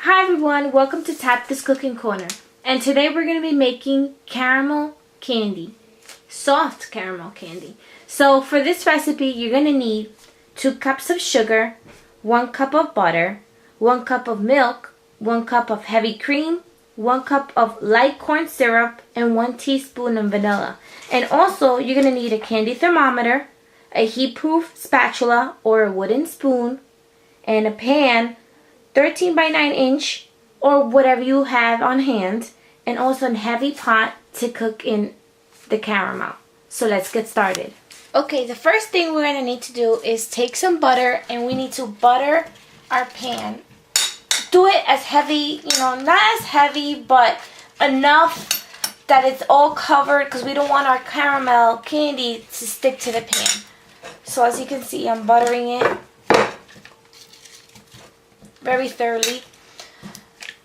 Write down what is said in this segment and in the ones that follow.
Hi everyone, welcome to Tap This Cooking Corner. And today we're going to be making caramel candy. Soft caramel candy. So for this recipe, you're going to need 2 cups of sugar, 1 cup of butter, 1 cup of milk, 1 cup of heavy cream, 1 cup of light corn syrup, and 1 teaspoon of vanilla. And also, you're going to need a candy thermometer, a heat-proof spatula or a wooden spoon, and a pan 13 by 9 inch or whatever you have on hand, and also a heavy pot to cook in the caramel. So let's get started. Okay, the first thing we're going to need to do is take some butter, and we need to butter our pan. Do it as heavy, not as heavy, but enough that it's all covered, because we don't want our caramel candy to stick to the pan. So as you can see, I'm buttering it very thoroughly.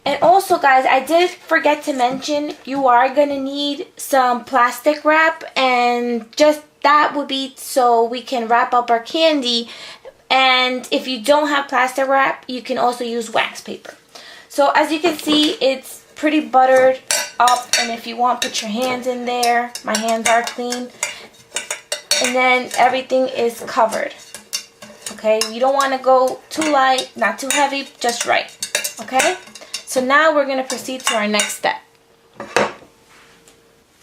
And also, guys, I did forget to mention, you are going to need some plastic wrap, and just that would be so we can wrap up our candy. And if you don't have plastic wrap, you can also use wax paper. So as you can see, it's pretty buttered up, and if you want, put your hands in there. My hands are clean. And then everything is covered. Okay, you don't want to go too light, not too heavy, just right. Okay, so now we're going to proceed to our next step.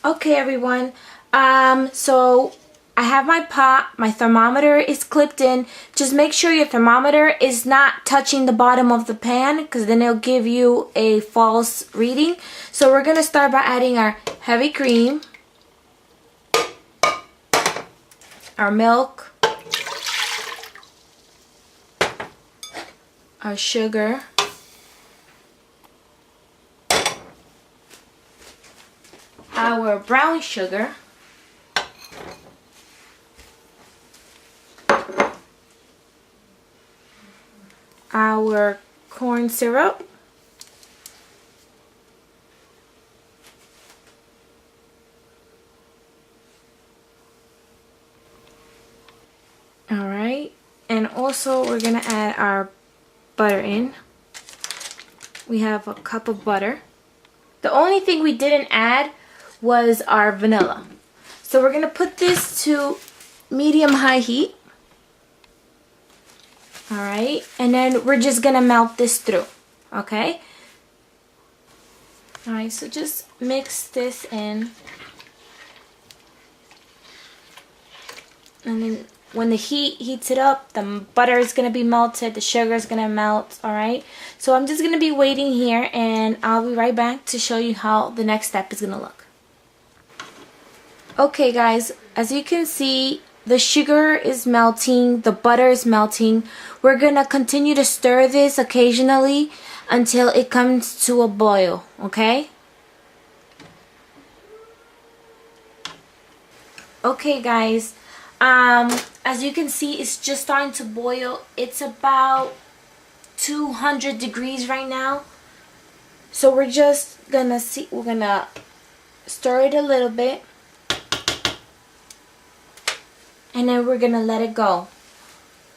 Okay, everyone, so I have my pot, my thermometer is clipped in. Just make sure your thermometer is not touching the bottom of the pan, because then it'll give you a false reading. So we're going to start by adding our heavy cream, our milk, our sugar, our brown sugar, our corn syrup, alright, and also we're going to add our butter in. We have a cup of butter. The only thing we didn't add was our vanilla. So we're going to put this to medium-high heat. Alright, and then we're just going to melt this through. Okay? Alright, so just mix this in. And then when the heat heats it up, the butter is going to be melted, the sugar is going to melt, alright? So I'm just going to be waiting here, and I'll be right back to show you how the next step is going to look. Okay, guys, as you can see, the sugar is melting, the butter is melting. We're going to continue to stir this occasionally until it comes to a boil, okay? Okay, guys. As you can see, it's just starting to boil. It's about 200 degrees right now. So we're just gonna we're gonna stir it a little bit, and then we're gonna let it go.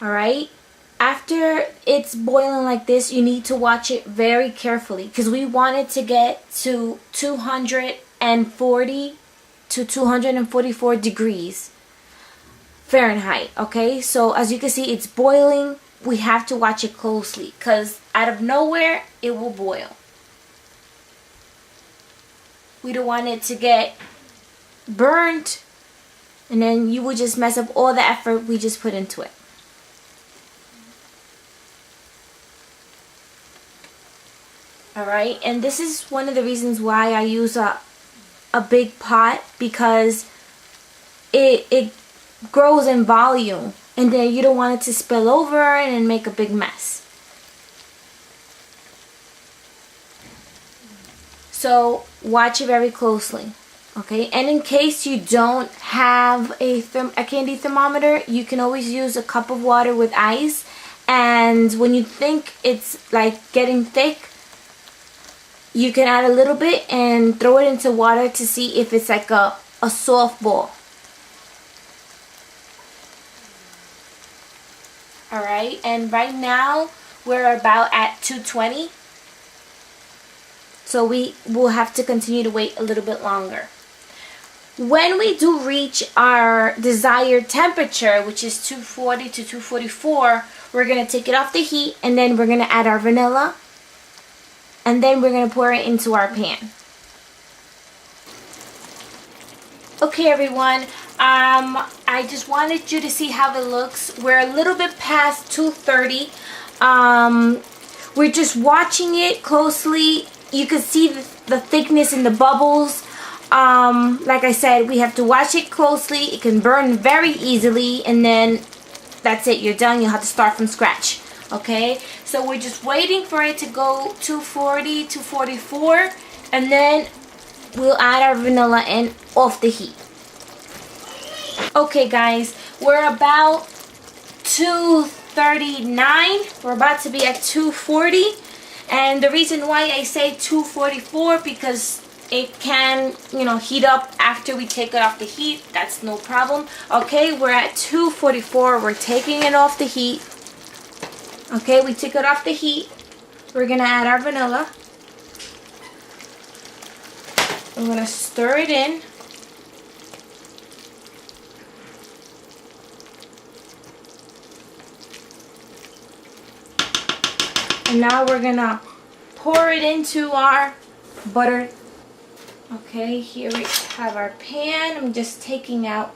Alright? After it's boiling like this, you need to watch it very carefully, because we want it to get to 240 to 244 degrees Fahrenheit. Okay, so as you can see, it's boiling. We have to watch it closely, because out of nowhere it will boil. We don't want it to get burnt, and then you will just mess up all the effort we just put into it. Alright, and this is one of the reasons why I use a big pot, because it grows in volume, and then you don't want it to spill over and make a big mess. So watch it very closely, okay? And in case you don't have a candy thermometer, you can always use a cup of water with ice, and when you think it's like getting thick, you can add a little bit and throw it into water to see if it's like a soft ball. Alright, and right now we're about at 220. So we will have to continue to wait a little bit longer. When we do reach our desired temperature, which is 240 to 244, we're going to take it off the heat, and then we're going to add our vanilla, and then we're going to pour it into our pan. Okay, everyone, I just wanted you to see how it looks. We're a little bit past 230. We're just watching it closely. You can see the thickness in the bubbles. Like I said, we have to watch it closely. It can burn very easily, and then that's it. You're done. You'll have to start from scratch. Okay, so we're just waiting for it to go 240, 244, and then we'll add our vanilla in off the heat. Okay, guys, we're about 239. We're about to be at 240, and the reason why I say 244 because it can, heat up after we take it off the heat. That's no problem. Okay, we're at 244. We're taking it off the heat. Okay, we took it off the heat. We're gonna add our vanilla. I'm gonna stir it in. And now we're gonna pour it into our butter. Okay, here we have our pan. I'm just taking out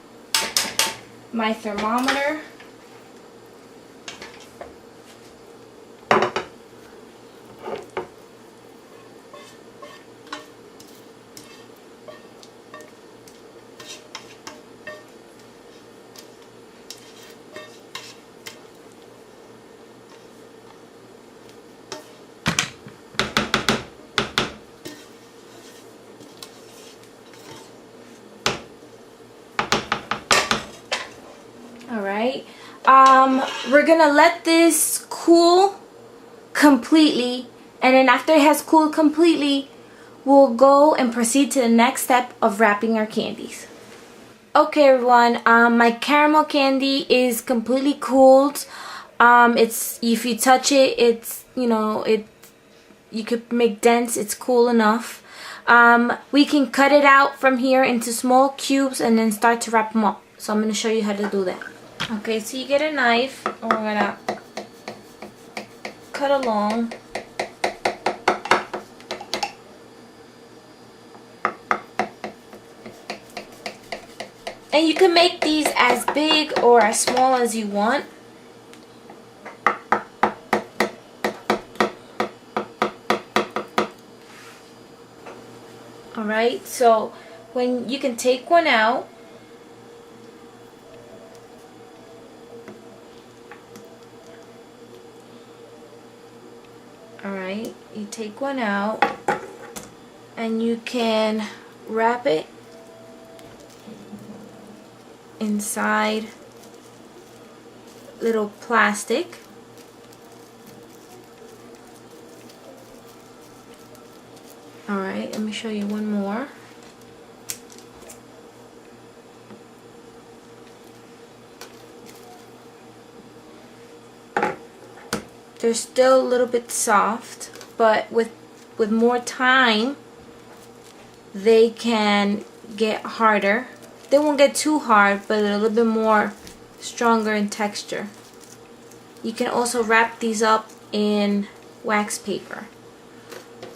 my thermometer. Alright, we're gonna let this cool completely, and then after it has cooled completely, we'll go and proceed to the next step of wrapping our candies. Okay, everyone, my caramel candy is completely cooled. It's, if you touch it, it's, you could make dents. It's cool enough. We can cut it out from here into small cubes and then start to wrap them up. So I'm going to show you how to do that. Okay, so you get a knife, and we're going to cut along. And you can make these as big or as small as you want. Alright, so when you can take one out. Alright, you take one out and you can wrap it inside little plastic. Alright, let me show you one more. They're still a little bit soft, but with more time they can get harder. They won't get too hard, but a little bit more stronger in texture. You can also wrap these up in wax paper.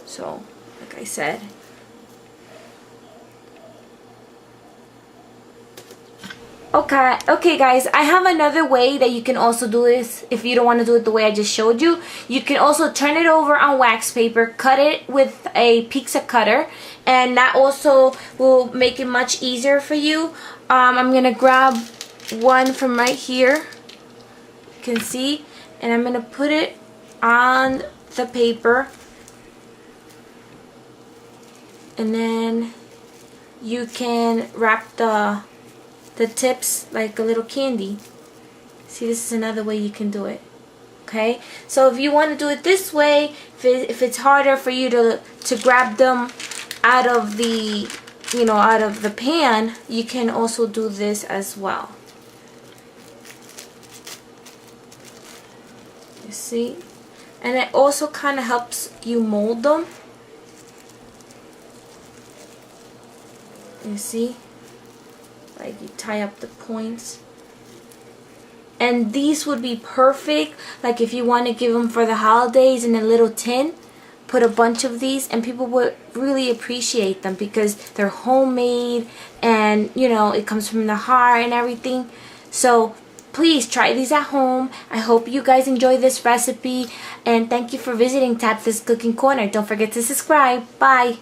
So, like I said. Okay guys, I have another way that you can also do this if you don't want to do it the way I just showed you. You can also turn it over on wax paper, cut it with a pizza cutter, and that also will make it much easier for you. I'm going to grab one from right here, you can see, and I'm going to put it on the paper, and then you can wrap the tips like a little candy. See, this is another way you can do it. Okay, so if you want to do it this way, if it's harder for you to grab them out of the out of the pan, you can also do this as well. You see, and it also kind of helps you mold them. You see? Like you tie up the points. And these would be perfect, like if you want to give them for the holidays in a little tin. Put a bunch of these and people would really appreciate them because they're homemade and you know it comes from the heart and everything. So please try these at home. I hope you guys enjoy this recipe and thank you for visiting Tabitha's Cooking Corner. Don't forget to subscribe. Bye.